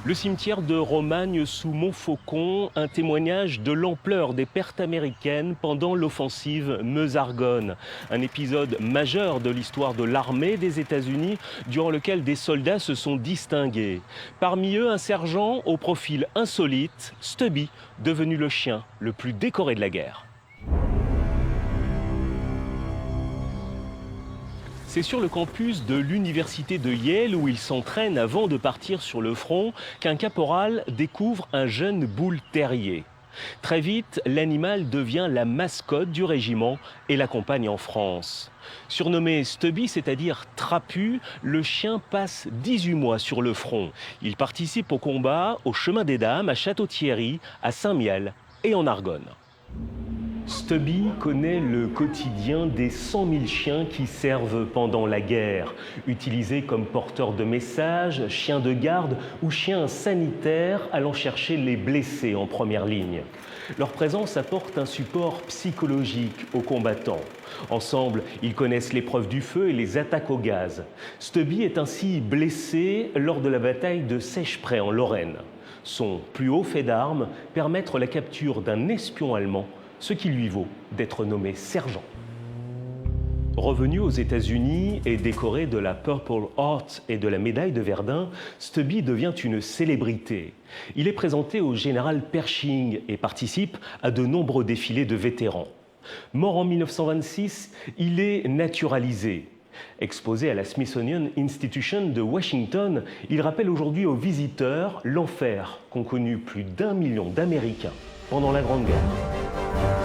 Le cimetière de Romagne sous Montfaucon, un témoignage de l'ampleur des pertes américaines pendant l'offensive Meuse-Argonne. Un épisode majeur de l'histoire de l'armée des États-Unis durant lequel des soldats se sont distingués. Parmi eux, un sergent au profil insolite, Stubby, devenu le chien le plus décoré de la guerre. C'est sur le campus de l'université de Yale où il s'entraîne avant de partir sur le front qu'un caporal découvre un jeune boule terrier. Très vite, l'animal devient la mascotte du régiment et l'accompagne en France. Surnommé Stubby, c'est-à-dire trapu, le chien passe 18 mois sur le front. Il participe au combat au Chemin des Dames, à Château-Thierry, à Saint-Mihiel et en Argonne. Stubby connaît le quotidien des 100 000 chiens qui servent pendant la guerre, utilisés comme porteurs de messages, chiens de garde ou chiens sanitaires allant chercher les blessés en première ligne. Leur présence apporte un support psychologique aux combattants. Ensemble, ils connaissent l'épreuve du feu et les attaques au gaz. Stubby est ainsi blessé lors de la bataille de Seicheprey en Lorraine. Son plus haut fait d'armes, permettre la capture d'un espion allemand, ce qui lui vaut d'être nommé sergent. Revenu aux États-Unis et décoré de la Purple Heart et de la médaille de Verdun, Stubby devient une célébrité. Il est présenté au général Pershing et participe à de nombreux défilés de vétérans. Mort en 1926, il est naturalisé. Exposé à la Smithsonian Institution de Washington, il rappelle aujourd'hui aux visiteurs l'enfer qu'ont connu plus d'1 million d'Américains pendant la Grande Guerre.